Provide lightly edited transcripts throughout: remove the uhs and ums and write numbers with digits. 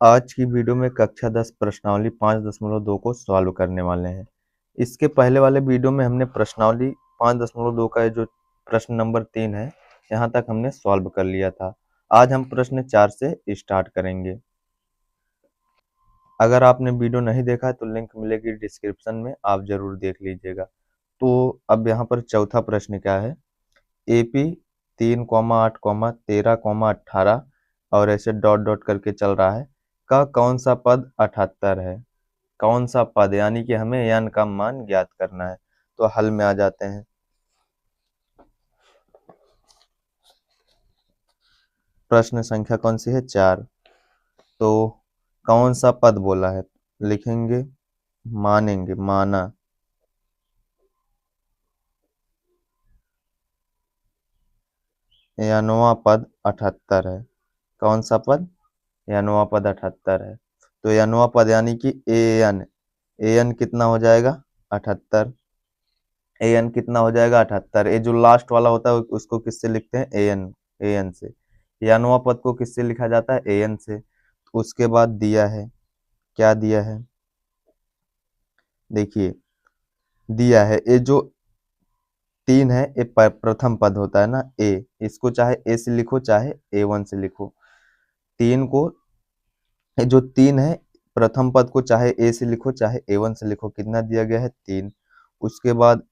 आज की वीडियो में कक्षा 10 प्रश्नावली 5.2 को सॉल्व करने वाले हैं। इसके पहले वाले वीडियो में हमने प्रश्नावली 5.2 का जो प्रश्न नंबर 3 है यहाँ तक हमने सॉल्व कर लिया था। आज हम प्रश्न 4 से स्टार्ट करेंगे। अगर आपने वीडियो नहीं देखा है तो लिंक मिलेगी डिस्क्रिप्शन में, आप जरूर देख लीजिएगा। तो अब यहाँ पर चौथा प्रश्न क्या है, AP 3,8,13,18 और ऐसे डॉट डॉट करके चल रहा है का कौन सा पद 78 है। कौन सा पद यानी कि हमें n का मान ज्ञात करना है। तो हल में आ जाते हैं। प्रश्न संख्या कौन सी है, 4। तो कौन सा पद बोला है, लिखेंगे मानेंगे, माना। यानवा पद 78 है। कौन सा पद, यानवा पद 78 है। तो यानवा पद यानी कि an कितना हो जाएगा 78। an कितना हो जाएगा 78। ये जो लास्ट वाला होता है उसको किससे लिखते हैं, an से। यानवा पद को किससे लिखा जाता है, an से। उसके बाद दिया है, क्या दिया है, देखिए दिया है ये जो 3 है ये प्रथम पद होता है ना, इसको चाहे ए से लिखो चाहे A1 से लिखो। 3 को, ये जो 3 है प्रथम पद को चाहे ए से लिखो चाहे A1 से लिखो। कितना दिया गया है, 3। उसके बाद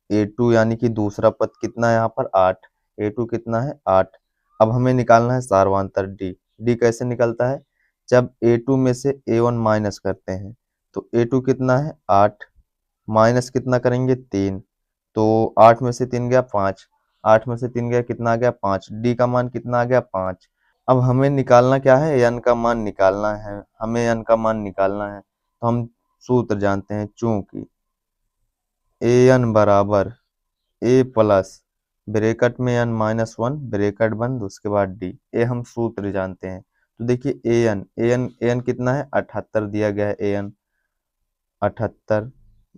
A2 यानी कि दूसरा पद कितना है यहाँ पर, 8। A2 कितना है, 8। अब हमें निकालना है सार्वधातुक डी कैसे निकलता है, जब A2 में से A1 माइनस करते हैं। तो A2 कितना है 8, माइनस कितना करेंगे 3। तो 8 में से 3 गया 5, 8 में से 3 गया कितना आ गया 5, डी का मान कितना आ गया 5। अब हमें निकालना क्या है, n का मान निकालना है, हमें n का मान निकालना है। तो हम सूत्र जानते हैं, चूंकि an बराबर a प्लस ब्रैकेट में n-1 ब्रैकेट बंद उसके बाद d, ये हम सूत्र जानते हैं। तो देखिए an कितना है 78 दिया गया है, an 78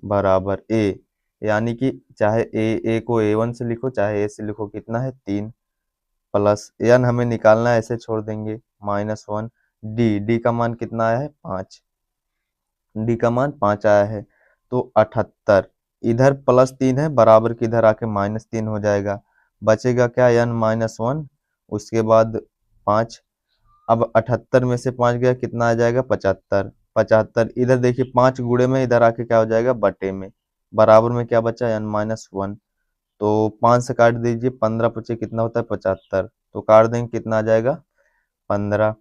बराबर a, यानी कि चाहे a को A1 से लिखो चाहे a से लिखो, कितना है 3 प्लस n हमें निकालना है, ऐसे छोड़ देंगे -1 d का मान कितना आया है 5, डी का मान 5 आया है। तो 78 इधर +3 है, बराबर की इधर आके -3 हो जाएगा। बचेगा क्या, n-1 उसके बाद 5। अब 78 में से 5 गया कितना आ जाएगा 75। 75 इधर देखिए 5 गुणे में इधर आके क्या हो जाएगा बटे में, बराबर में क्या बचा n-1। तो 5 से काट दीजिए, 15 पचे कितना होता है 75। तो काट देंगे कितना आ जाएगा 15।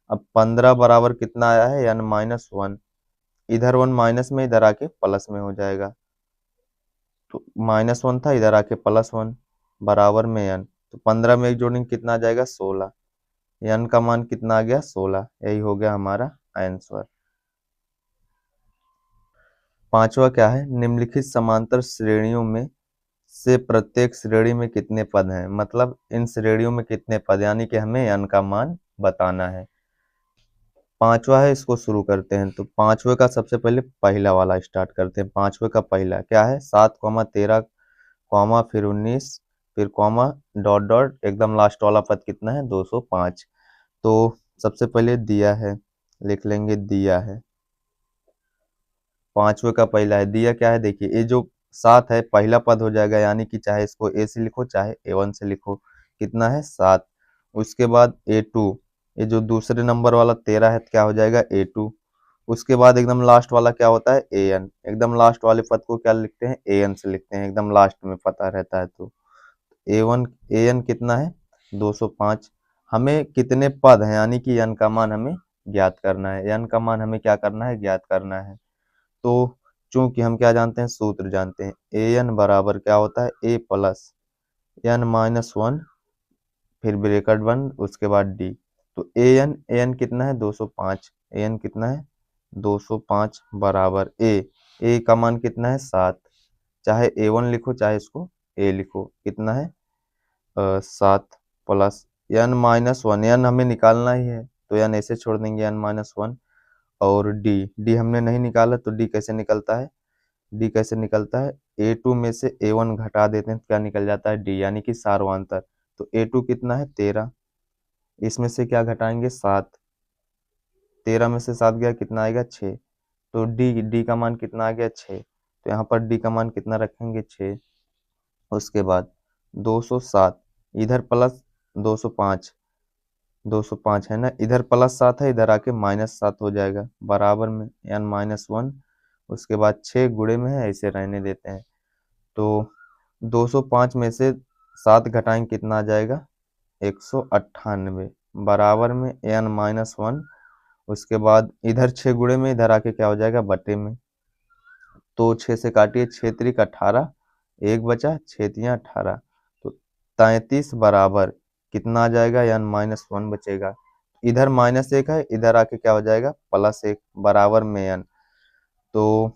अब 15 बराबर कितना आया है n-1, इधर 1 माइनस में इधर आके प्लस में हो जाएगा। तो -1 था इधर आके +1 बराबर में n। तो 15 में एक जोड़ेंगे कितना आ जाएगा 16, n का मान कितना आ गया 16। यही हो गया हमारा आंसर। पांचवा क्या है, निम्नलिखित समांतर श्रेणियों में से प्रत्येक श्रेणी में कितने पद हैं। मतलब इन श्रेणियों में कितने पद, यानी कि हमें n का मान बताना है। पांचवा है, इसको शुरू करते हैं। तो पांचवे का सबसे पहले पहला वाला स्टार्ट करते हैं। पांचवे का पहला क्या है, 7,13, फिर 19, फिर कॉमा डॉट डॉट, एकदम लास्ट वाला पद कितना है 205। तो सबसे पहले दिया है, लिख लेंगे दिया है। पांचवे का पहला है, दिया क्या है, देखिए ये जो 7 है पहला पद हो जाएगा, यानी कि चाहे इसको ए से लिखो चाहे A1 से लिखो, कितना है 7। उसके बाद A2, ये जो दूसरे नंबर वाला 13 है तो क्या हो जाएगा A2। उसके बाद एकदम लास्ट वाला क्या होता है AN, एकदम लास्ट वाले पद को क्या लिखते हैं AN से लिखते हैं, एकदम लास्ट में पता रहता है। तो A1 AN कितना है 205। हमें कितने पद हैं, यानी कि n का मान हमें ज्ञात करना है, n का मान हमें क्या करना है, ज्ञात करना है। तो चूंकि हम क्या जानते हैं, सूत्र जानते हैं, an बराबर क्या होता है a प्लस n-1 फिर ब्रैकेट बंद उसके बाद d। तो an कितना है 205, an कितना है 205 बराबर a का मान कितना है 7, चाहे A1 लिखो चाहे इसको a लिखो, कितना है 7 प्लस n-1, n हमें निकालना ही है तो n ऐसे छोड़ देंगे n-1। और d हमने नहीं निकाला तो d कैसे निकलता है, d कैसे निकलता है, A2 में से A1 घटा देते हैं तो क्या निकल जाता है d, यानी कि सार्वधातुक। तो A2 कितना है 13, इसमें से क्या घटाएंगे 7, 13 में से 7 गया कितना आएगा 6। तो डी का मान कितना आ गया 6। तो यहाँ पर डी का मान कितना रखेंगे 6। उसके बाद 207 इधर प्लस 205, 205 है ना, इधर +7 है, इधर आके -7 हो जाएगा बराबर में यानी -1। उसके बाद 6 गुणे में है, ऐसे रहने देते हैं। तो 205 में से 7 घटाएंगे कितना आ जाएगा 198 बराबर में n -1। उसके बाद इधर 6 गुणे में, इधर आके क्या हो जाएगा बटे में। तो 6 से काटिए, 6 त्रिक 18, 1 बचा, 6 तियां 18। तो 33 बराबर कितना आ जाएगा यानी -1 बचेगा। इधर -1 है, इधर आके क्या हो जाएगा +1 बराबर में n। तो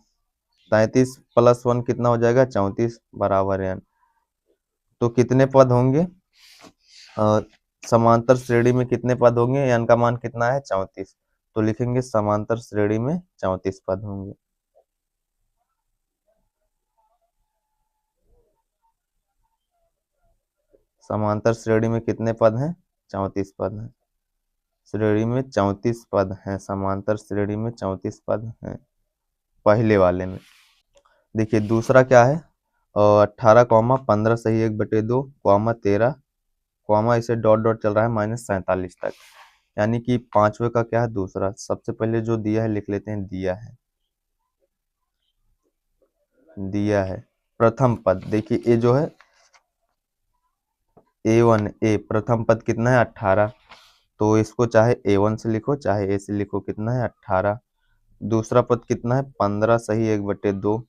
33 + 1 कितना हो जाएगा 34 बराबर n। तो कितने पद होंगे समांतर श्रेणी में, कितने पद होंगे, n का मान कितना है 34। तो लिखेंगे समांतर श्रेणी में 34 पद होंगे। समांतर श्रेणी में कितने पद हैं 34 पद हैं। श्रेणी में 34 पद हैं, समांतर श्रेणी में 34 पद हैं पहले वाले में। देखिए दूसरा क्या है, 18,15 सही 1/2 13 इसे डॉट डॉट चल रहा है -47 तक, यानी कि पांचवे का क्या है दूसरा। सबसे पहले जो दिया है लिख लेते हैं, दिया है प्रथम पद। देखिए ये जो है A1 प्रथम पद कितना है 18। तो इसको चाहे A1 से लिखो चाहे A से लिखो, कितना है 18। दूसरा पद कितना है 15 सही 1/2,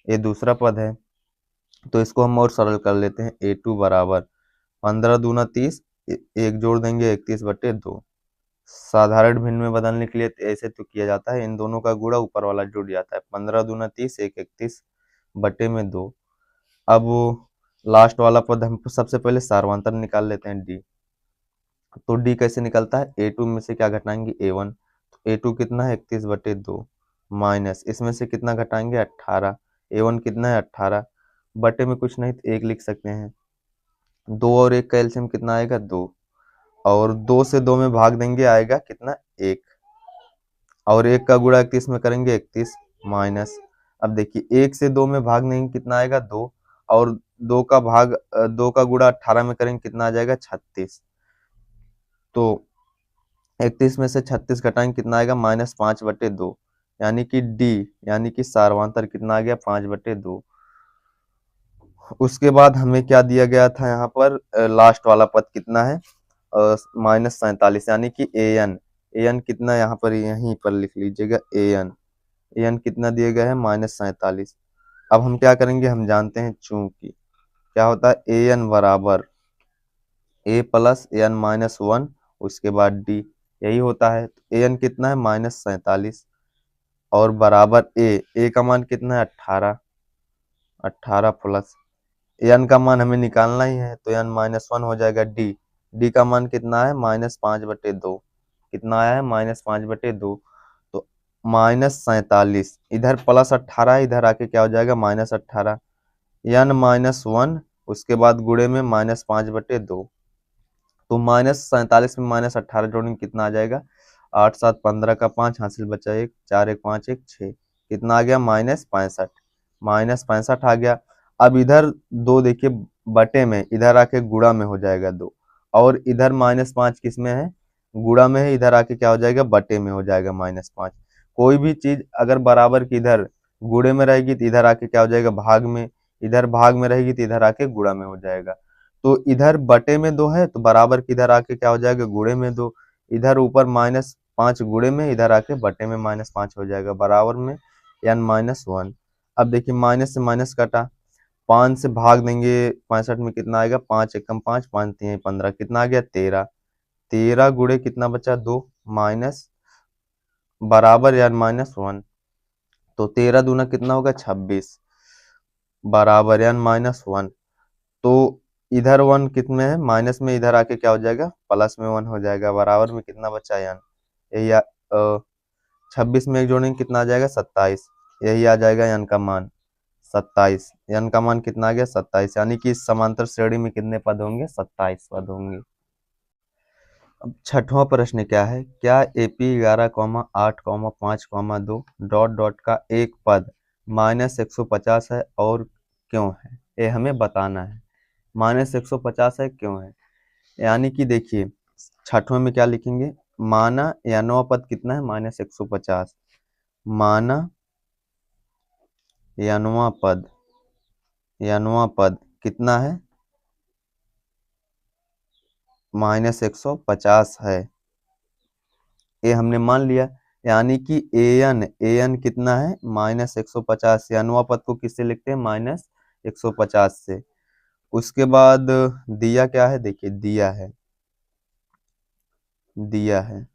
ये दूसरा पद है। तो इसको हम और सरल कर लेते हैं, A2 बराबर 15 दूना 30, एक जोड़ देंगे 31/2। साधारण भिन्न में बदलने के लिए ऐसे तो किया जाता है, इन दोनों का गुणा ऊपर वाला जुड़ जाता है। 15 दूना 30, 31/2। अब लास्ट वाला पद हम सबसे पहले सार्वंतर निकाल लेते हैं डी। तो डी कैसे निकलता है, A2 में से क्या घटाएंगे A1। तो A2 कितना है 31/2 माइनस इसमें से कितना घटाएंगे 18। A1 कितना है 18, बटे में कुछ नहीं तो 1 लिख सकते हैं। 2 और 1 का एलसीएम कितना आएगा 2, और 2 से 2 में भाग देंगे आएगा कितना 1, और 1 का गुणा 31 में करेंगे 31 माइनस। अब देखिए 1 से 2 में भाग देंगे कितना आएगा 2, और 2 का गुणा 18 में करेंगे कितना आ जाएगा 36। तो 31 में से 36 घटाएंगे कितना आएगा -5/2, यानी कि डी यानी कि सार्वंतर कितना आ गया 5/2। उसके बाद हमें क्या दिया गया था यहाँ पर, लास्ट वाला पद कितना है -47, यानी कि एन कितना यहाँ पर, यहीं पर लिख लीजिएगा एन कितना दिया गया है -47। अब हम क्या करेंगे, हम जानते हैं चूंकि क्या होता है एन बराबर A + n-1, उसके बाद डी यही होता है। तो एन कितना है -47 और बराबर ए का मान कितना है 18, 18 प्लस एन का मान हमें निकालना ही है, तो n -1 हो जाएगा डी का मान कितना है -5/2, कितना आया है -5/2। तो -47 इधर +18 है, इधर आके क्या हो जाएगा -18, n -1 उसके बाद गुणे में -5/2। तो -47 में -18 जोड़ेंगे कितना आ जाएगा 8 7 15 का 5 हासिल बचा 1 4 1 5 1 6, कितना आ गया -65 आ गया। अब इधर 2 देखिए बटे में, इधर आके गुणा में हो जाएगा 2, और इधर -5 किस में है गुणा में है, इधर आके क्या हो जाएगा बटे में हो जाएगा -5। कोई भी चीज अगर बराबर की इधर गुणे में रहेगी तो इधर आके क्या हो जाएगा भाग में, इधर भाग में रहेगी तो इधर आके गुणा में हो जाएगा। तो इधर बटे में 2 है तो बराबर की इधर आके क्या हो जाएगा गुणे में 2, इधर ऊपर -5 गुणे में, इधर आके बटे में -5 हो जाएगा बराबर में n -1। अब देखिए माइनस से माइनस कटा, 5 से भाग देंगे 65 में कितना आएगा 5 एकम 5 5 3 15, कितना आ गया 13, 13 गुणे कितना बचा 2 माइनस बराबर यार -1। तो 13 दूना कितना होगा 26 बराबर यान -1। तो इधर 1 कितने है माइनस में, इधर आके क्या हो जाएगा प्लस में 1 हो जाएगा बराबर में कितना बचा यान यही 26 में एक जोड़ेंगे कितना आ जाएगा 27, यही आ जाएगा यान का मान 27। यान का मान कितना आ गया 27, यानी कि इस समांतर श्रेणी में कितने पद होंगे 27 पद होंगे। अब छठवां प्रश्न क्या है, क्या AP 11,8,5,2 डॉट डॉट का एक पद -150 है और क्यों है, ये हमें बताना है। -150 है क्यों है, यानी कि देखिए छठवें में क्या लिखेंगे, माना यानवा पद कितना है -150, माना यानवा पद कितना है -150 है, ये हमने मान लिया। यानी कि an कितना है -150, यानवा पद को किससे लिखते हैं -150 से। उसके बाद दिया क्या है, देखिए दिया है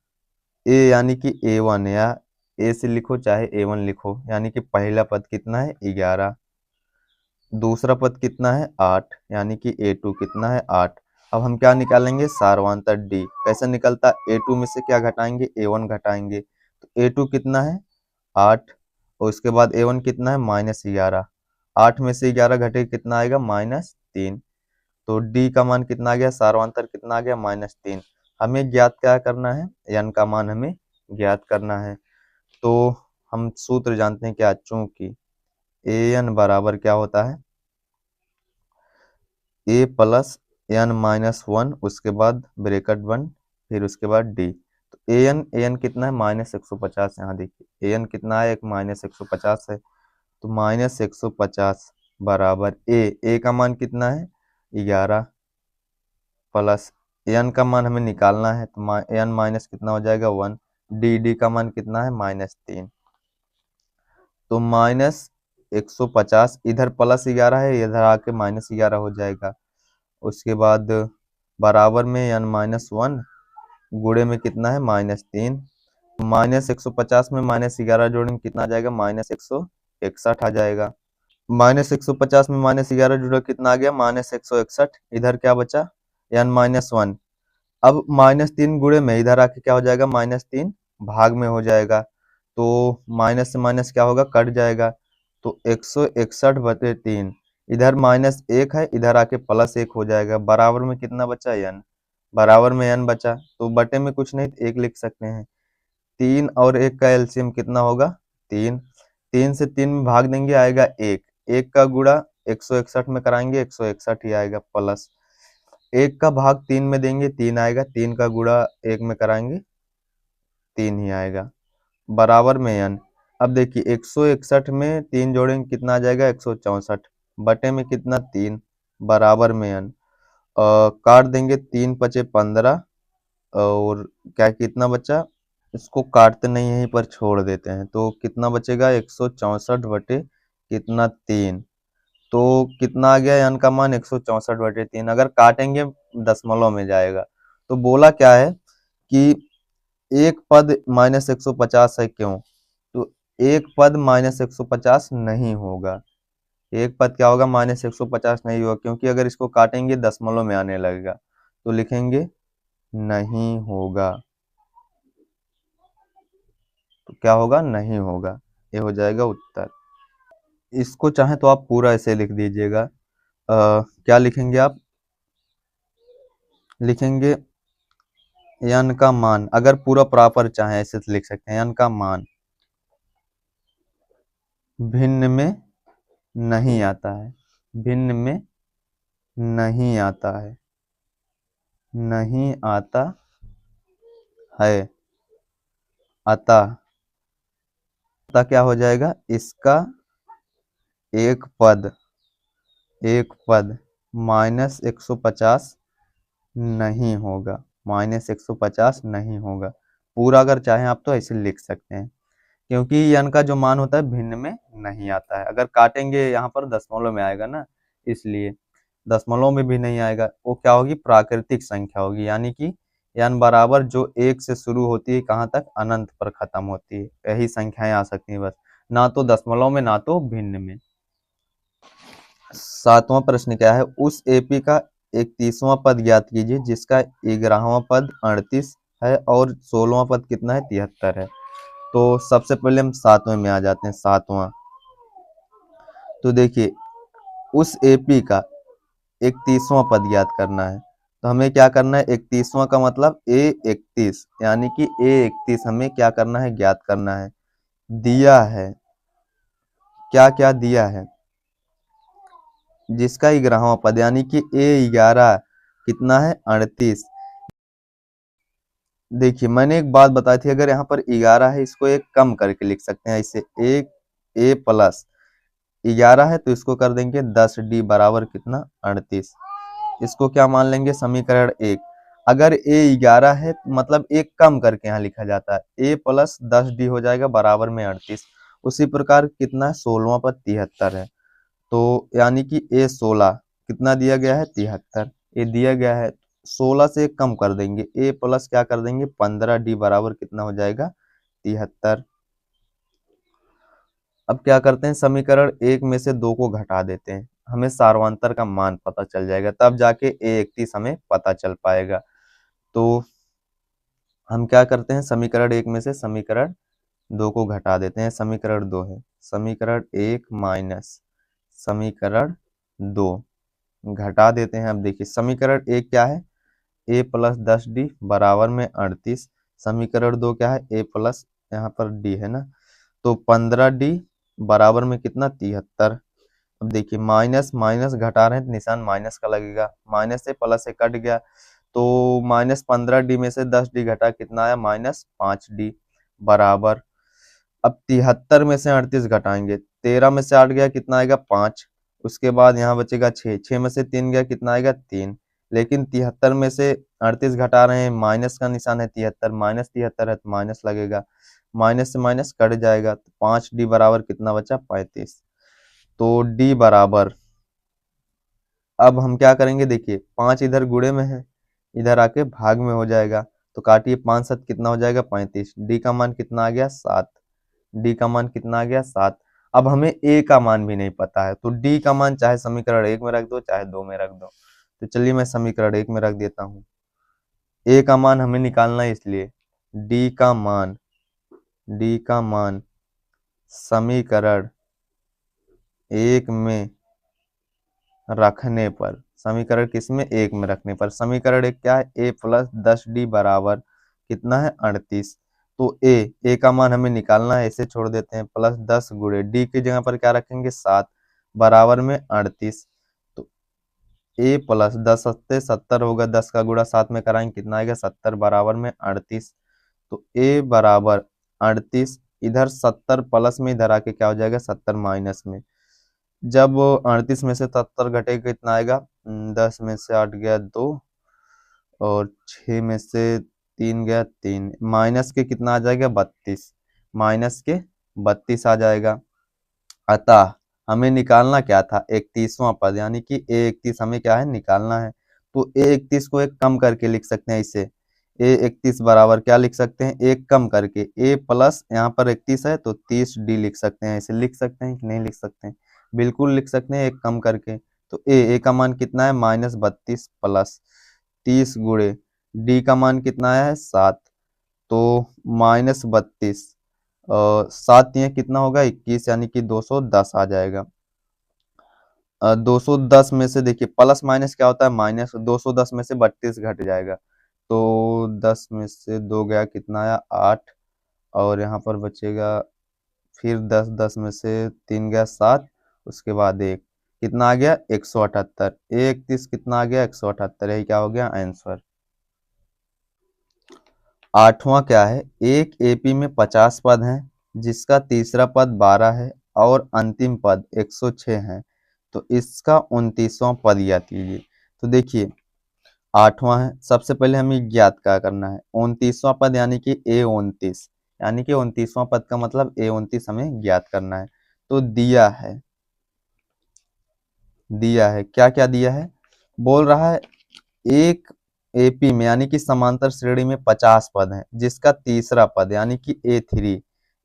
ए, यानी कि A1 या ए से लिखो चाहे A1 लिखो, यानी कि पहला पद कितना है 11, दूसरा पद कितना है 8, यानी कि A2 कितना है 8। अब हम क्या निकालेंगे, सारवांतर D कैसे निकलता है, A2 में से क्या घटाएंगे A1 घटाएंगे, तो A2 कितना है 8, और उसके बाद A1 कितना है -11, 8 में से 11 घटे कितना आएगा -3, तो D का मान कितना आ गया, सारवांतर कितना आ गया -3। हमें ज्ञात क्या करना है, n का मान हमें ज्ञात करना है। तो हम सूत्र जानते हैं क्या, चूंकि an बराबर क्या होता है a प्लस n-1, उसके बाद ब्रैकेट 1, फिर उसके बाद d। तो an कितना है -150, यहाँ देखिए an कितना है, एक -150 है, तो -150 बराबर a का मान कितना है 11, प्लस n का मान हमें निकालना है, तो n माइनस कितना हो जाएगा 1, d का मान कितना है -3, तो -150 इधर +11 है, इधर आके -11 हो जाएगा। उसके बाद बराबर में n-1 गुणे में कितना है -3, -150 में -11 जोड़ेंगे कितना आ जाएगा -161 आ जाएगा। -150 में -11 जुड़ा कितना आ गया -161, इधर क्या बचा n-1, अब -3 गुणे में इधर आके क्या हो जाएगा -3 भाग में हो जाएगा, तो माइनस से माइनस क्या होगा कट जाएगा, तो 161/3, इधर -1 है, इधर आके +1 हो जाएगा, बराबर में कितना बचा n, बराबर में n बचा, तो बटे में कुछ नहीं 1 लिख सकते हैं। 3 और 1 का एलसीएम कितना होगा 3, 3 से 3 में भाग देंगे आएगा 1, 1 का गुणा 161 में कराएंगे 161 ही आएगा, प्लस 1 का भाग 3 में देंगे 3 आएगा, 3 का गुणा 1 में कराएंगे 3 ही आएगा, बराबर में n। अब देखिए 161 में 3 जोड़ेंगे कितना आ जाएगा 164, बटे में कितना 3, बराबर में n। काट देंगे 3 पचे 15, और क्या कितना बचा, इसको काटते नहीं यहीं पर छोड़ देते हैं, तो कितना बचेगा 164 कितना 3, तो कितना आ गया n का मान 164/3, अगर काटेंगे दशमलव में जाएगा। तो बोला क्या है कि एक पद -150 है क्यों, तो एक पद -150 नहीं होगा, एक पद क्या होगा -150 नहीं होगा, क्योंकि अगर इसको काटेंगे दशमलव में आने लगेगा, तो लिखेंगे नहीं होगा, तो क्या होगा नहीं होगा, ये हो जाएगा उत्तर। इसको चाहे तो आप पूरा ऐसे लिख दीजिएगा, क्या लिखेंगे आप, लिखेंगे n का मान, अगर पूरा प्रॉपर चाहे ऐसे लिख सकते हैं, n का मान भिन्न में नहीं आता है, भिन्न में नहीं आता है, नहीं आता है, अतः क्या हो जाएगा, इसका एक पद -150 नहीं होगा, -150 नहीं होगा। पूरा अगर चाहें आप तो ऐसे लिख सकते हैं, क्योंकि n का जो मान होता है भिन्न में नहीं आता है, अगर काटेंगे यहाँ पर दशमलव में आएगा ना, इसलिए दशमलव में भी नहीं आएगा, वो क्या होगी प्राकृतिक संख्या होगी, यानी कि n बराबर जो 1 से शुरू होती है कहाँ तक अनंत पर खत्म होती है, यही संख्याएं आ सकती हैं बस, ना तो दशमलव में ना तो भिन्न में। सातवां प्रश्न क्या है, उस AP का 31वां पद ज्ञात कीजिए जिसका 11वां पद 38 है और 16वां पद कितना है 73 है। तो सबसे पहले हम सातवें में आ जाते हैं, सातवां, तो देखिए उस AP का 31वां पद ज्ञात करना है, तो हमें क्या करना है, 31वां का मतलब A31, यानी कि A31 हमें क्या करना है, ज्ञात करना है। दिया है, क्या क्या दिया है, जिसका 11वां पद यानी कि A11 कितना है, 38। देखिए मैंने एक बात बताई थी, अगर यहाँ पर 11 है इसको एक कम करके लिख सकते हैं ऐसे, एक A प्लस 11 है तो इसको कर देंगे 10D बराबर कितना, 38। इसको क्या मान लेंगे, समीकरण 1। अगर A11 है तो मतलब एक कम करके यहाँ लिखा जाता है, A प्लस 10D हो जाएगा बराबर में 38। उसी प्रकार कितना है, 16वां पद 73 है, तो यानी कि A16 कितना दिया गया है, 73। ये दिया गया है, 16 से कम कर देंगे, A प्लस क्या कर देंगे 15D बराबर कितना हो जाएगा, 73। अब क्या करते हैं, समीकरण 1 में से 2 को घटा देते हैं, हमें सार्वंतर का मान पता चल जाएगा, तब जाके A31 हमें पता चल पाएगा। तो हम क्या करते हैं, समीकरण 1 में से समीकरण 2 को घटा देते हैं, समीकरण 2 है, समीकरण 1 माइनस समीकरण 2 घटा देते हैं। अब देखिए समीकरण 1 क्या है, A प्लस 10D बराबर में 38। समीकरण 2 क्या है, A प्लस यहाँ पर D है ना, तो 15D बराबर में कितना, 73। अब देखिए माइनस माइनस घटा रहे हैं तो निशान माइनस का लगेगा, माइनस से प्लस से कट गया, तो माइनस 15D में से 10D घटा कितना आया, माइनस 5D बराबर। अब 73 में से 38 घटाएंगे, 13 में से 8 गया कितना आएगा, 5। उसके बाद यहाँ बचेगा 6, 6 में से 3 गया कितना आएगा, 3। लेकिन 73 में से 38 घटा रहे हैं, माइनस का निशान है, 73 माइनस 73 है तो माइनस लगेगा, माइनस से माइनस कट जाएगा, तो 5D बराबर कितना बचा, 35। तो D बराबर, अब हम क्या करेंगे, देखिए 5 इधर गुणे में है, इधर आके भाग में हो जाएगा, तो काटिए 5 7 कितना हो जाएगा, 35। D का मान कितना आ गया, 7। D का मान कितना आ गया, 7। अब हमें A का मान भी नहीं पता है, तो D का मान चाहे समीकरण 1 में रख दो चाहे 2 में रख दो, तो चलिए मैं समीकरण 1 में रख देता हूँ। A का मान हमें निकालना है, इसलिए D का मान समीकरण 1 में रखने पर, समीकरण किस में, 1 में रखने पर, समीकरण 1 क्या है, A प्लस 10D बराबर कितना है, 38। तो A का मान हमें निकालना है, इसे छोड़ देते हैं, प्लस 10 गुणे D की जगह पर क्या रखेंगे, 7 बराबर में 38। तो A प्लस 10 सत्ते 70 होगा, 10 का गुणा 7 में कराएंगे कितना आएगा, 70 बराबर में 38। तो A बराबर 38, इधर 70 प्लस में, इधर आके क्या हो जाएगा, 70 माइनस में। जब 38 में से 70 घटेगा कितना आएगा, 10 में से 8 गया 2, और 6 में से 3 गया 3, माइनस के कितना आ जाएगा, 32, माइनस के 32 आ जाएगा। अतः हमें निकालना क्या था, 31वां पद, यानी कि A31 हमें क्या है, निकालना है। तो A31 को एक कम करके लिख सकते हैं, इसे A31 बराबर क्या लिख सकते हैं, एक कम करके A प्लस यहाँ पर 31 है तो 30D लिख सकते हैं, इसे लिख सकते हैं कि नहीं लिख सकते हैं, बिल्कुल लिख सकते हैं एक कम करके। तो A का मान कितना है, -32 प्लस 30 गुणे D का मान कितना है, 7, तो -32 और 7 ये कितना होगा, 21, यानी कि 210 आ जाएगा। 210 में से देखिए प्लस माइनस क्या होता है, माइनस, 210 में से 32 घट जाएगा, तो 10 में से 2 गया कितना आया, 8, और यहाँ पर बचेगा फिर 10, 10 में से 3 गया 7, उसके बाद 1 कितना आ गया, 178। A31 कितना आ गया, 178, यही क्या हो गया आंसर। 8वां क्या है, एक AP में 50 पद हैं, जिसका तीसरा पद 12 है और अंतिम पद 106 है, तो इसका 29वां पद ज्ञात कीजिए। तो देखिए 8वां है, सबसे पहले हमें ज्ञात क्या करना है, 29वां पद यानी कि A29, यानी कि 29वां पद का मतलब A29 हमें ज्ञात करना है। तो दिया है क्या क्या दिया है, बोल रहा है एक AP में यानी कि समांतर श्रेणी में 50 पद हैं, जिसका तीसरा पद यानी कि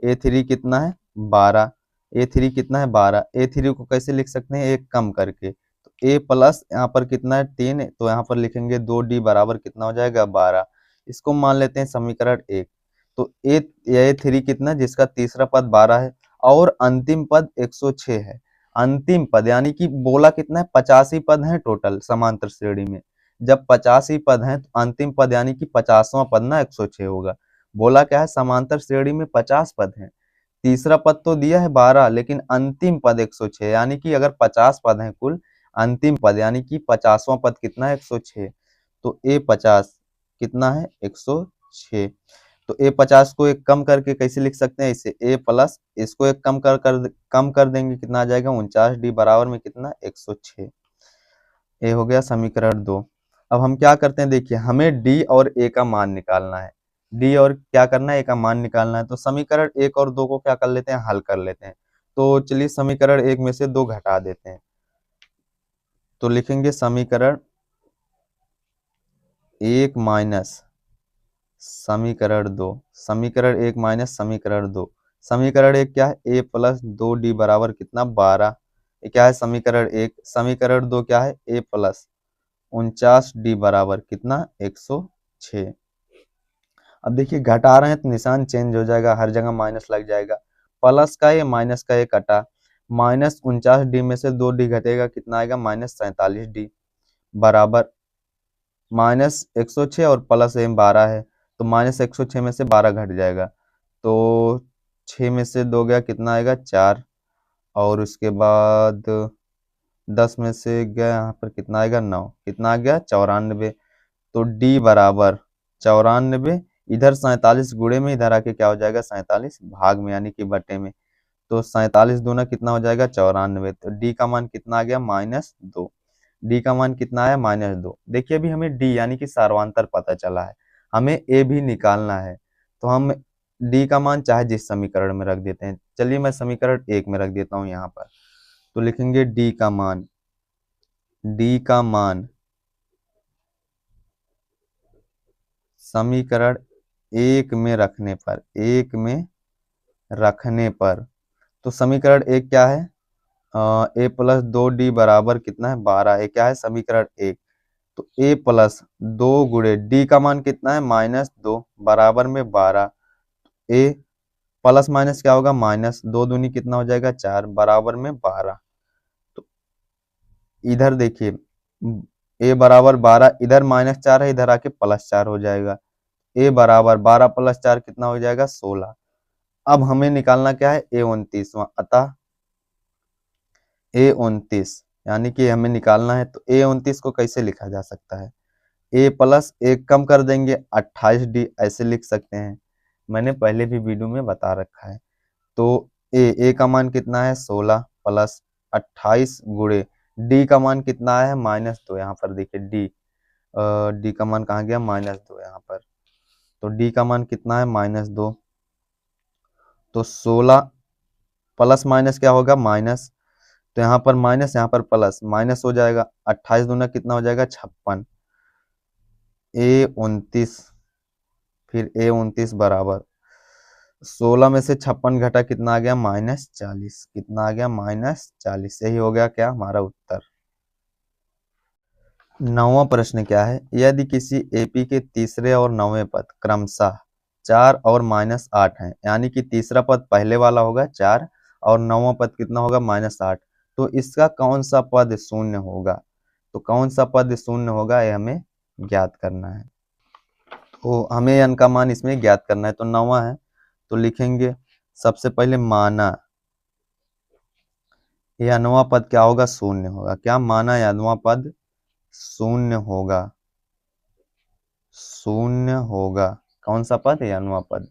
A3 कितना है, 12, A3 कितना है, 12। A3 को कैसे लिख सकते हैं, एक कम करके, तो A प्लस यहाँ पर कितना है, 3, तो यहाँ पर लिखेंगे 2D बराबर कितना हो जाएगा, 12। इसको मान लेते हैं समीकरण 1। तो A3 कितना है, जिसका तीसरा पद 12 है और अंतिम पद 106 है। अंतिम पद यानी कि बोला कितना है, 85 पद हैं टोटल समांतर श्रेणी में, जब 50 ही पद हैं तो अंतिम पद यानी कि 50वां पद ना 106 होगा। बोला क्या है, समांतर श्रेणी में 50 पद हैं। तीसरा पद तो दिया है 12, लेकिन अंतिम पद 106, यानी कि अगर 50 पद हैं कुल, अंतिम पद यानी कि 50वां पद कितना है, 106। तो A50 कितना है, 106। तो A50 को एक कम करके कैसे लिख सकते हैं, इसे A प्लस, इसको एक कम कर देंगे, कितना आ जाएगा 49D बराबर में कितना, 106। ए हो गया समीकरण 2। अब हम क्या करते हैं, देखिए हमें डी और ए का मान निकालना है। डी और क्या करना है, ए का मान निकालना है। तो समीकरण 1 और 2 को क्या कर लेते हैं, हल कर लेते हैं। तो चलिए समीकरण 1 में से 2 घटा देते हैं। तो लिखेंगे समीकरण 1 माइनस समीकरण 2। समीकरण 1 माइनस समीकरण 2। समीकरण 1 क्या है, ए प्लस 2D बराबर कितना, 12। ये क्या है समीकरण 1। समीकरण 2 क्या है, ए प्लस 49D बराबर कितना, 106। अब देखिए घटा रहे हैं तो निशान चेंज हो जाएगा, हर जगह माइनस लग जाएगा। प्लस का ये माइनस का ये कटा, माइनस 49D में से 2D घटेगा, कितना आएगा, माइनस 47D बराबर माइनस 106 और प्लस m 12 है, तो माइनस 106 में से 12 घट जाएगा। तो 6 में से 2 गया, कितना आएगा, 4। और उसके बाद 10 में से गया, यहाँ पर कितना आएगा, 9। कितना आ गया, 94। तो D बराबर 94। इधर 47 गुणे में, इधर आके क्या हो जाएगा, 47 भाग में यानी कि बटे में। तो 47 दूना कितना हो जाएगा, 94। तो D का मान कितना आ गया, -2। D का मान कितना आया, -2। देखिए अभी हमें D यानी कि सार्वंतर पता चला है, हमें A भी निकालना है। तो हम D का मान चाहे जिस समीकरण में रख देते हैं। चलिए मैं समीकरण 1 में रख देता हूँ यहाँ पर। तो लिखेंगे D का मान, D का मान समीकरण 1 में रखने पर, 1 में रखने पर, तो समीकरण 1 क्या है, ए प्लस 2D बराबर कितना है, 12। ये क्या है समीकरण 1। तो ए प्लस 2 गुणे डी का मान कितना है, -2 बराबर में 12। ए प्लस माइनस क्या होगा, माइनस, 2 दूनी कितना हो जाएगा, 4 बराबर में 12। तो इधर देखिए ए बराबर 12, इधर -4 है, इधर आके +4 हो जाएगा। ए बराबर 12 + 4 कितना हो जाएगा, 16। अब हमें निकालना क्या है, A29वां। अतः A29 यानी कि हमें निकालना है, तो A29 को कैसे लिखा जा सकता है, ए प्लस एक कम कर देंगे, 28D ऐसे लिख सकते हैं। मैंने पहले भी वीडियो में बता रखा है। तो ए का मान कितना है, 16 प्लस 28 गुणे डी का मान कितना है, -2। यहाँ पर देखिए डी का मान कहाँ गया, -2 यहाँ पर। तो डी का मान कितना है, -2। तो 16 प्लस माइनस क्या होगा, माइनस। तो यहाँ पर माइनस, यहाँ पर प्लस, माइनस हो जाएगा। 28 दूना कितना हो जाएगा, 56। A29, फिर A29 बराबर 16 में से 56 घटा कितना आ गया, -40। कितना आ गया, -40। यही हो गया क्या, हमारा उत्तर। 9वां प्रश्न क्या है, यदि किसी एपी के तीसरे और 9वें पद क्रमशः 4 और -8 हैं, यानी कि तीसरा पद पहले वाला होगा 4 और 9वां पद कितना होगा, -8, तो इसका कौन सा पद शून्य होगा। तो कौन सा पद शून्य होगा, ये हमें ज्ञात करना है। तो हमें n का मान इसमें ज्ञात करना है। तो 9वां है, तो लिखेंगे सबसे पहले माना यह 9वां पद क्या होगा, शून्य होगा। क्या माना यह 9वां पद शून्य होगा, शून्य होगा। कौन सा पद, यह 9वां पद।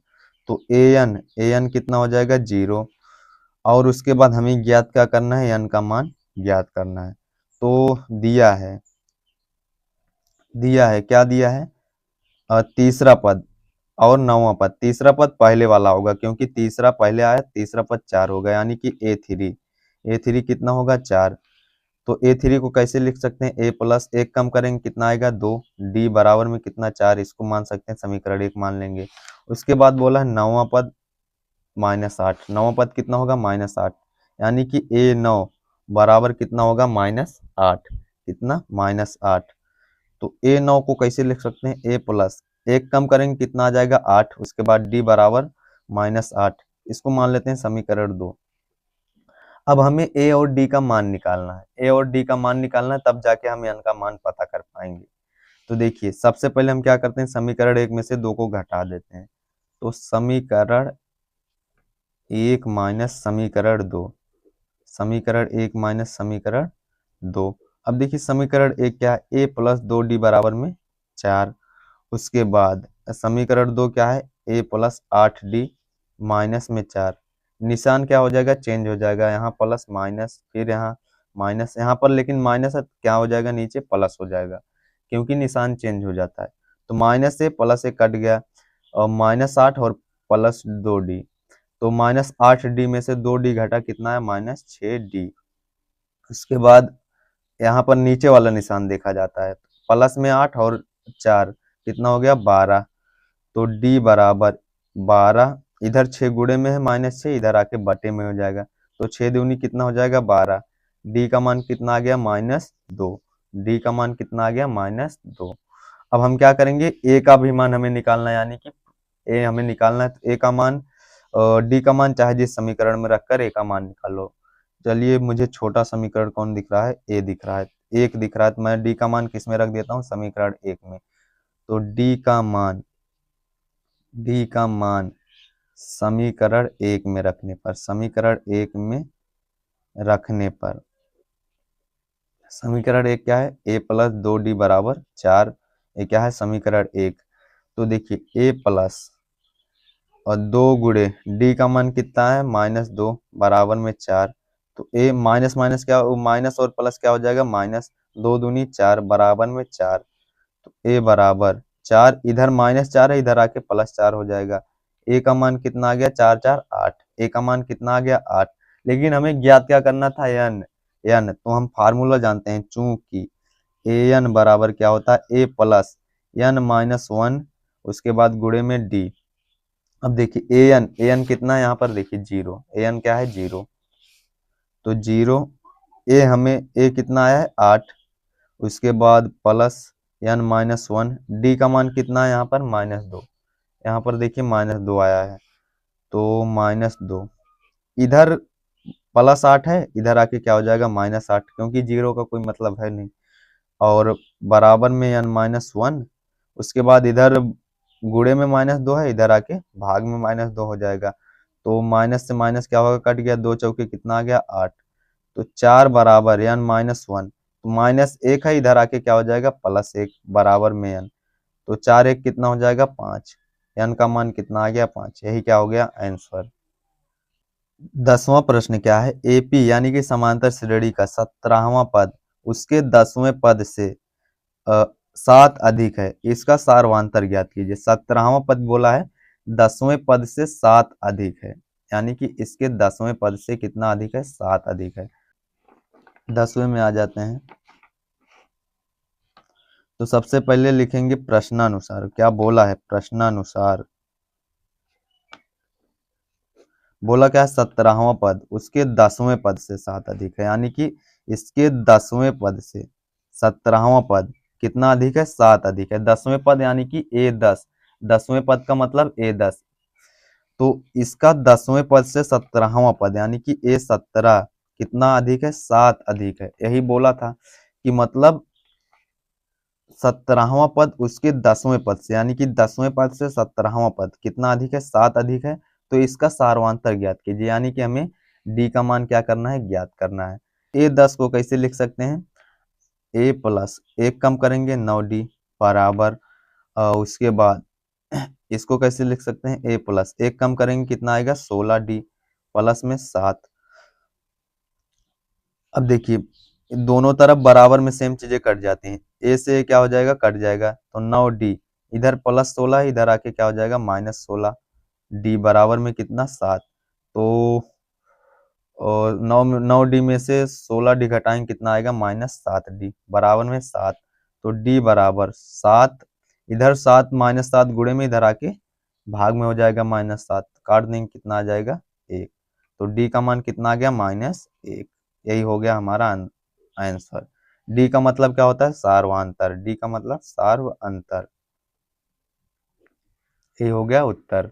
तो an कितना हो जाएगा, 0। और उसके बाद हमें ज्ञात क्या करना है, n का मान ज्ञात करना है। तो दिया है क्या दिया है, तीसरा पद और 9वां पद। तीसरा पद पहले वाला होगा, क्योंकि तीसरा पहले आया, तीसरा पद 4 होगा, यानी कि A3 कितना होगा, 4। तो A3 को कैसे लिख सकते हैं, A प्लस एक कम करेंगे कितना आएगा, 2। D बराबर में कितना, 4। इसको मान सकते हैं समीकरण 1 मान लेंगे। उसके बाद बोला है 9वां पद -8। 9वां पद कितना होगा, -8, यानी कि A9 बराबर कितना होगा, -8। कितना, -8। तो A9 को कैसे लिख सकते हैं, A प्लस एक कम करेंगे कितना आ जाएगा, 8। उसके बाद D बराबर -8। इसको मान लेते हैं समीकरण 2। अब हमें A और D का मान निकालना है। A और D का मान निकालना है, तब जाके हम n का मान पता कर पाएंगे। तो देखिए सबसे पहले हम क्या करते हैं, समीकरण 1 में से 2 को घटा देते हैं। तो समीकरण 1 माइनस समीकरण 2, समीकरण 1 माइनस समीकरण 2। अब देखिए समीकरण 1 क्या है, a प्लस 2d बराबर में 4। उसके बाद समीकरण 2 क्या है, a प्लस 8d माइनस में 4। निशान क्या हो जाएगा, चेंज हो जाएगा, यहाँ प्लस माइनस, फिर यहाँ माइनस, यहाँ पर लेकिन माइनस है क्या हो जाएगा, नीचे प्लस हो जाएगा क्योंकि निशान चेंज हो जाता है। तो माइनस से प्लस से कट गया और -8 और प्लस 2d। तो -8d में से 2d घटा कितना है, -6d। उसके बाद यहाँ पर नीचे वाला निशान देखा जाता है, प्लस में 8 और 4 कितना हो गया, 12। तो d बराबर 12, इधर 6 गुणे में है -6, इधर आके बटे में हो जाएगा। तो 6 दूनी कितना हो जाएगा, 12। d का मान कितना आ गया, -2। d का मान कितना आ गया, -2। अब हम क्या करेंगे, a का भी मान हमें निकालना है, यानी कि a हमें निकालना है। तो a का मान d का मान चाहे जिस समीकरण में रखकर a का मान निकालो। चलिए मुझे छोटा समीकरण कौन दिख रहा है, a दिख रहा है, 1 दिख रहा है, तो मैं d का मान किस में रख देता हूँ, समीकरण 1 में। तो d का मान समीकरण 1 में रखने पर, समीकरण 1 में रखने पर समीकरण 1 क्या है, a प्लस 2d बराबर 4। ये क्या है, समीकरण 1। तो देखिए a प्लस और 2 गुणे d का मान कितना है, -2 बराबर में 4। तो a माइनस माइनस क्या, माइनस और प्लस क्या हो जाएगा, -2 दूनी 4 बराबर में 4। तो a बराबर 4, इधर -4 है, इधर आके +4 हो जाएगा। a का मान कितना आ गया, 4 4 8। a का मान कितना आ गया, 8। लेकिन हमें ज्ञात क्या करना था, n। तो हम फार्मूला जानते हैं, चूंकि an बराबर क्या होता है, a प्लस n-1, उसके बाद गुणे में d। अब देखिए an कितना है, यहाँ पर देखिए 0, an क्या है, 0। तो 0, a कितना आया है, 8। उसके बाद प्लस n-1, d का मान कितना है, यहाँ पर -2। यहाँ पर देखिए -2 आया है, तो -2। इधर +8 है, इधर आके क्या हो जाएगा, -8, क्योंकि 0 का कोई मतलब है नहीं। और बराबर में n-1, उसके बाद इधर गुणे में -2 है, इधर आके भाग में -2 हो जाएगा। तो माइनस से माइनस क्या होगा, कट गया, 2 चौके कितना आ गया, 8। तो 4 बराबर n-1, तो -1 है, इधर आके क्या हो जाएगा, +1 बराबर में n। तो 4 1 कितना हो जाएगा, 5। n का मान कितना आ गया, 5। यही क्या हो गया, आंसर। 10वां प्रश्न क्या है, एपी यानी कि समांतर श्रेणी का 17वां पद उसके 10वें पद से 7 अधिक है, इसका सारवांतर ज्ञात कीजिए। 17वां पद बोला है, 10वें पद से 7 अधिक है, यानी कि इसके 10वें पद से कितना अधिक है, 7 अधिक है। 10वें में आ जाते हैं, तो सबसे पहले लिखेंगे प्रश्नानुसार। क्या बोला है, प्रश्नानुसार बोला क्या है, 17वां पद उसके 10वें पद से 7 अधिक है, यानी कि इसके 10वें पद से 17वां पद कितना अधिक है, 7 अधिक है। 10वें पद यानी कि a10, 10वें पद का मतलब a10। तो इसका 10वें पद से 17वां पद यानी कि a17 कितना अधिक है, 7 अधिक है। यही बोला था कि मतलब 17वां पद उसके 10वें पद से, यानी कि 10वें पद से 17वां पद कितना अधिक है, 7 अधिक है। तो इसका सारवांतर ज्ञात कीजिए, यानी कि हमें d का मान क्या करना है, ज्ञात करना है। a10 को कैसे लिख सकते हैं, a प्लस 1 कम करेंगे 9d बराबर, उसके बाद इसको कैसे लिख सकते हैं, a प्लस 1 कम करेंगे कितना आएगा, 16d प्लस में 7। अब देखिए दोनों तरफ बराबर में सेम चीजें कट जाती हैं, a से क्या हो जाएगा, कट जाएगा, तो 9d, इधर +16, इधर आके क्या हो जाएगा, -16, d बराबर में कितना, 7। तो और 9d में से 16d घटाएंगे कितना आएगा, -7d बराबर में 7। तो d बराबर 7, इधर 7 -7 गुणे में इधर आके भाग में हो जाएगा, -7 काट देंगे कितना आ जाएगा, 1। तो d का मान कितना आ गया, -1। यही हो गया हमारा आंसर। d का मतलब क्या होता है, सारवांतर, d का मतलब सार्वअंतर। यही हो गया उत्तर।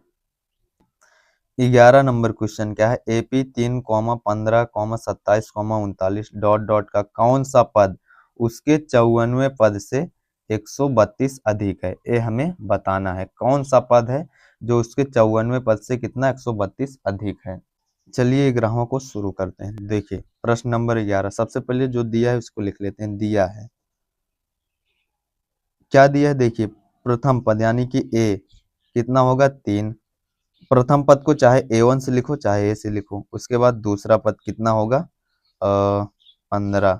11 नंबर क्वेश्चन क्या है, एपी 3, 15, 27, 39 ... का कौन सा पद उसके 54वें पद से 132 अधिक है, ये हमें बताना है कौन सा पद है जो उसके 54वें पद से कितना 132 अधिक है। चलिए ग्राहों को शुरू करते हैं। देखिए प्रश्न नंबर 11, सबसे पहले जो दिया है उसको लिख लेते हैं। दिया है, क्या दिया है देखिए, प्रथम पद यानी कि ए कितना होगा 3। प्रथम पद को चाहे A1 से लिखो चाहे A से लिखो। उसके बाद दूसरा पद कितना होगा 15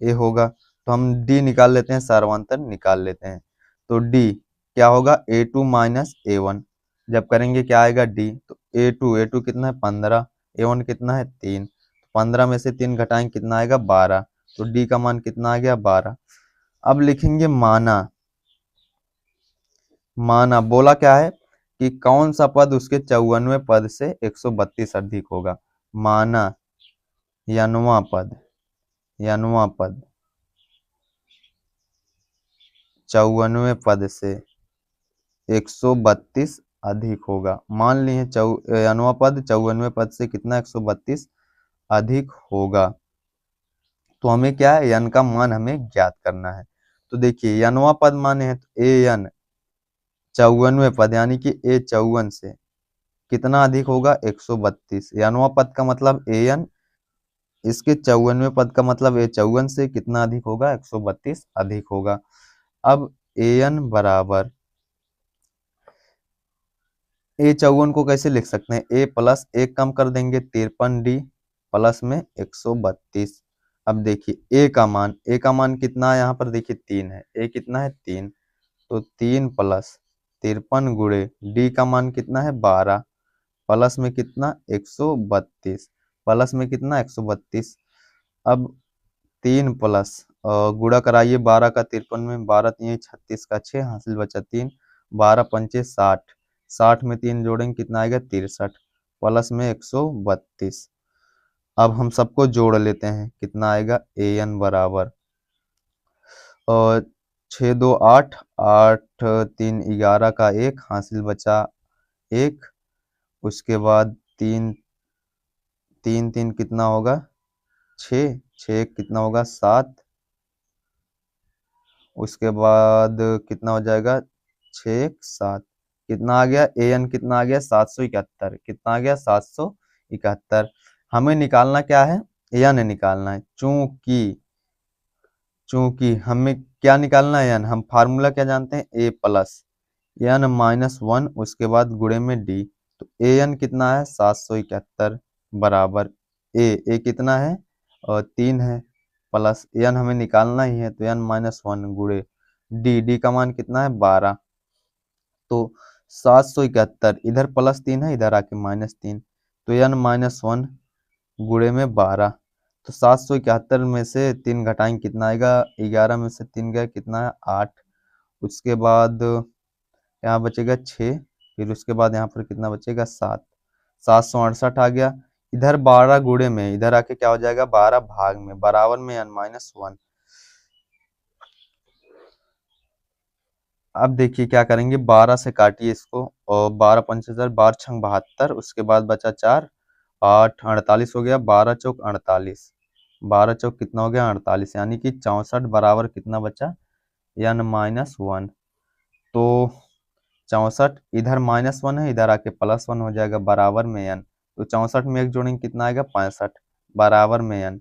ए होगा। तो हम D निकाल लेते हैं, सार्वंतर निकाल लेते हैं। तो D क्या होगा A2 माइनस A1। जब करेंगे क्या आएगा D, तो A2 कितना है 15, A1 कितना है 3। 15 में से 3 घटाएंगे कितना आएगा 12। तो D का मान कितना आ गया 12। अब लिखेंगे माना। माना बोला क्या है कि कौन सा पद उसके 54वें पद से 132 अधिक होगा। माना यनवा पद 54वें पद से 132 अधिक होगा। मान लिए यनवा पद 54वें पद से कितना 132 अधिक होगा। तो हमें क्या है यन का मान हमें ज्ञात करना है। तो देखिए यनवा पद माने हैं तो ए यन 54वें पद यानी कि A54 से कितना अधिक होगा 132। यनवा पद का मतलब ए एन, इसके 54वें पद का मतलब A54 से कितना अधिक होगा 132 अधिक होगा। अब ए एन बराबर A54 को कैसे लिख सकते हैं, ए प्लस एक कम कर देंगे 53D प्लस में 132। अब देखिए ए का मान कितना है यहाँ पर देखिए 3 है, ए कितना है 3। तो 3 प्लस 53 गुणे डी का मान कितना है 12 प्लस में कितना 132 प्लस में कितना 132। अब 3 प्लस गुणा कराइए 12 का 53 में, 12 3 36 का 6 हासिल बचा 3, 12 पंचे 60, 60 में 3 जोड़ेंगे कितना आएगा 63 प्लस में 132। अब हम सबको जोड़ लेते हैं कितना आएगा ए एन बराबर और 6 2 8, 8 3 11 का 1 हासिल बचा 1। उसके बाद 3 3 3 कितना होगा 6, 6 कितना होगा 7। उसके बाद कितना हो जाएगा 6 7, कितना आ गया ए एन कितना आ गया 771। कितना आ गया 771। हमें निकालना क्या है एन निकालना है। चूंकि हमें क्या निकालना है एन, हम फार्मूला क्या जानते हैं ए प्लस एन माइनस 1 उसके बाद गुणे में डी। तो ए एन कितना है 771 बराबर ए कितना है और 3 है प्लस एन हमें निकालना ही है तो एन माइनस 1 गुणे डी का मान कितना है 12। तो 771 इधर प्लस 3 है इधर आके माइनस 3, तो एन माइनस 1 गुणे में 12। तो 771 में से 3 घटाएंगे कितना आएगा 11 में से 3 गया कितना है 8। उसके बाद यहाँ बचेगा 6, फिर उसके बाद यहाँ पर कितना बचेगा 7, 768 आ गया। इधर 12 गुणे में इधर आके क्या हो जाएगा 12 भाग में बराबर में n माइनस 1। अब देखिए क्या करेंगे 12 से काटिए इसको और 12 पंचेसर 12 छंग 72, उसके बाद बचा 4 8 48 हो गया, 12 चौक 48, 12 चौक कितना हो गया 48 यानी कि 64 बराबर कितना बचा n माइनस 1। तो 64 इधर माइनस 1 है इधर आके प्लस 1 हो जाएगा बराबर में n। तो 64 में एक जोड़ेंगे कितना आएगा 65 बराबर में n,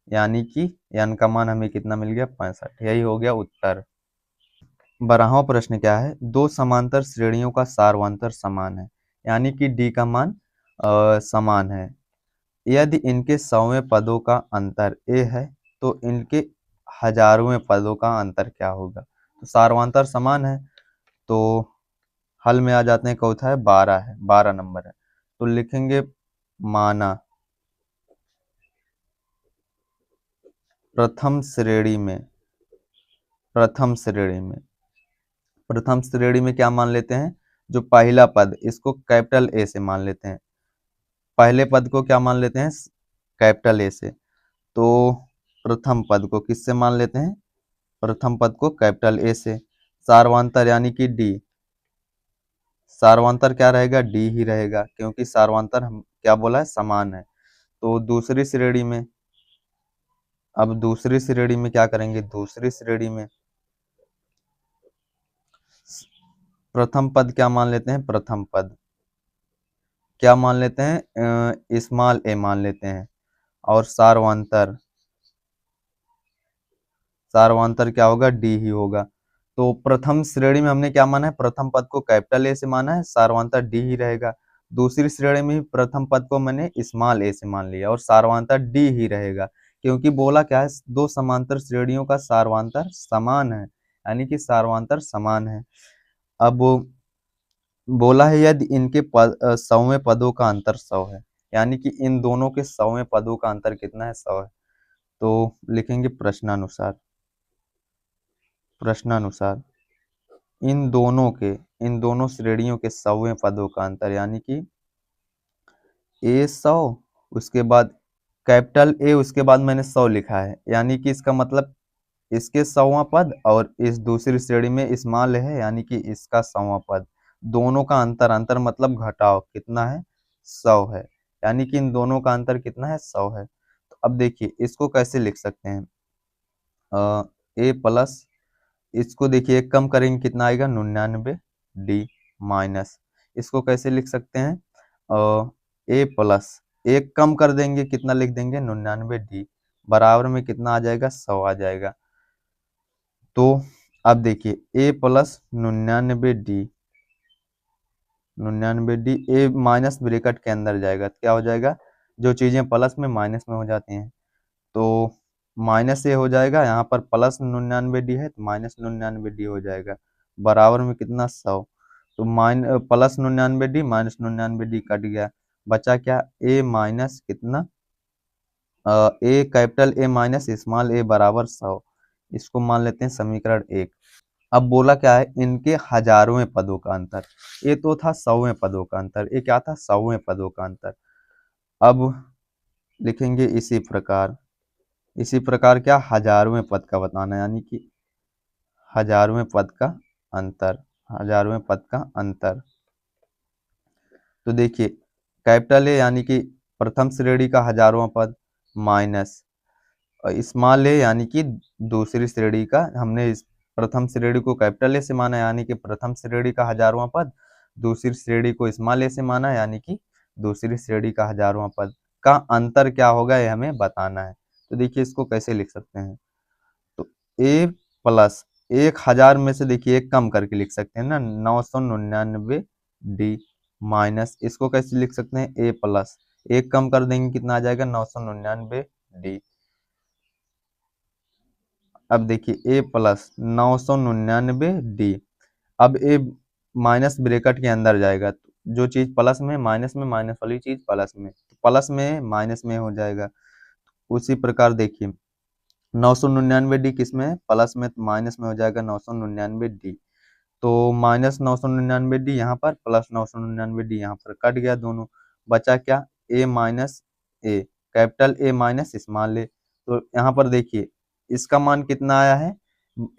यानी कि n का मान हमें कितना मिल गया 65। यही हो गया उत्तर। 12वां प्रश्न क्या है, दो समांतर श्रेणियों का सार्वंतर समान है यानी कि d का मान समान है। यदि इनके 100वें पदों का अंतर a है तो इनके हजारवें पदों का अंतर क्या होगा। तो सार्वंतर समान है तो हल में आ जाते हैं, चौथा है 12 है 12 नंबर है। तो लिखेंगे माना प्रथम श्रेणी में प्रथम श्रेणी में क्या मान लेते हैं, जो पहला पद इसको कैपिटल ए से मान लेते हैं। पहले पद को क्या मान लेते हैं कैपिटल ए से। तो प्रथम पद को किससे मान लेते हैं, प्रथम पद को कैपिटल ए से। सार्वंतर यानी कि डी, सार्वंतर क्या रहेगा डी ही रहेगा क्योंकि सार्वंतर हम क्या बोला है समान है। तो दूसरी श्रेणी में, अब दूसरी श्रेणी में क्या करेंगे, दूसरी श्रेणी में प्रथम पद क्या मान लेते हैं, प्रथम पद क्या मान लेते हैं, स्मॉल ए मान लेते हैं। और सार्वंतर, सार्वंतर क्या होगा, डी ही होगा। तो प्रथम श्रेणी में हमने क्या माना है, प्रथम पद को कैपिटल ए से माना है, सार्वंतर डी ही रहेगा। दूसरी श्रेणी में प्रथम पद को मैंने स्मॉल ए से मान लिया और सार्वंतर डी ही रहेगा, क्योंकि बोला क्या है, दो समांतर श्रेणियों का सार्वंतर समान है, यानी कि सार्वंतर समान है। अब बोला है यदि इनके पद 100वें पदों का अंतर 100 है, यानी कि इन दोनों के 100वें पदों का अंतर कितना है, 100 है। तो लिखेंगे प्रश्नानुसार, प्रश्नानुसार इन दोनों श्रेणियों के 100वें पदों का अंतर, यानी कि ए 100, उसके बाद कैपिटल ए, उसके बाद मैंने 100 लिखा है, यानी कि इसका मतलब इसके 100वां पद और इस दूसरी श्रेणी में स्मॉल है, यानी कि इसका 100वां पद। दोनों का अंतर, अंतर मतलब घटाव, कितना है, 100 है, यानी कि इन दोनों का अंतर कितना है, 100 है। तो अब देखिए इसको कैसे लिख सकते हैं, ए प्लस, इसको देखिए एक कम करेंगे कितना आएगा, 99 डी माइनस, इसको कैसे लिख सकते हैं, ए प्लस, एक कम कर देंगे कितना लिख देंगे, 99 डी, बराबर में कितना आ जाएगा, 100 आ जाएगा। तो अब देखिए ए प्लस 99 डी, ए माइनस ब्रैकेट के अंदर जाएगा तो क्या हो जाएगा, जो चीजें प्लस में माइनस में हो जाती हैं, तो माइनस ए हो जाएगा, यहाँ पर प्लस 99 डी है तो माइनस 99 डी हो जाएगा, बराबर में कितना, 100। तो plus 99 D minus 99 D cut गया, बचा क्या, ए माइनस कितना, ए कैपिटल ए माइनस स्मॉल ए बराबर 100, इसको मान लेते हैं समीकरण 1। अब बोला क्या है, इनके हजारों पदों का अंतर, ये तो था 100वें पदों का अंतर, ये क्या था, 100वें पदों का अंतर। अब लिखेंगे इसी प्रकार क्या, हजारवें पद का बताना, यानी कि हजारवें पद का अंतर, हजारवें पद का अंतर। तो देखिए कैपिटल ए यानी कि प्रथम श्रेणी का हजारवां पद, माइनस स्मॉल ए यानी कि दूसरी श्रेणी का, हमने इस प्रथम श्रेणी को कैपिटल ए से माना, यानी कि प्रथम श्रेणी का हजारवां पद, दूसरी श्रेणी को स्मॉल ए से माना, यानी कि दूसरी श्रेणी का हजारवां पद का अंतर क्या होगा, ये हमें बताना है। तो देखिए इसको कैसे लिख सकते हैं, तो ए प्लस 1000 में से देखिए एक कम करके लिख सकते हैं ना, 999 डी माइनस, इसको कैसे लिख सकते हैं, ए प्लस, एक कम कर देंगे कितना आ जाएगा, 999 डी। अब देखिए ए प्लस 999 डी, अब ए माइनस ब्रैकेट के अंदर जाएगा, तो जो चीज प्लस में माइनस में, माइनस वाली चीज प्लस में, तो प्लस में माइनस में हो जाएगा। उसी प्रकार देखिए 999 डी किस में है, प्लस में, तो माइनस में हो जाएगा 999 डी, तो माइनस 999 डी यहाँ पर, प्लस 999 डी यहाँ पर, कट गया दोनों, बचा क्या, A minus A, capital A minus small A. तो यहाँ पर देखिए इसका मान कितना आया है,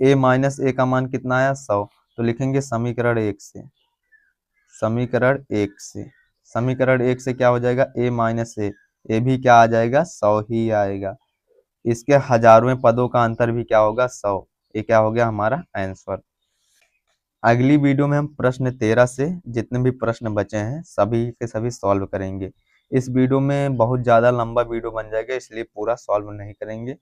ए माइनस ए का मान कितना आया, 100, तो लिखेंगे समीकरण 1 से, समीकरण 1 से, समीकरण 1 से क्या हो जाएगा, ए माइनस ए भी क्या आ जाएगा, 100 ही आएगा। इसके हजारवें पदों का अंतर भी क्या होगा, 100, ये क्या हो गया हमारा आंसर। अगली वीडियो में हम प्रश्न 13 से जितने भी प्रश्न बचे हैं सभी के सभी सॉल्व करेंगे। इस वीडियो में बहुत ज़्यादा लंबा वीडियो बन जाएगा, इसलिए पूरा सॉल्व नहीं करेंगे।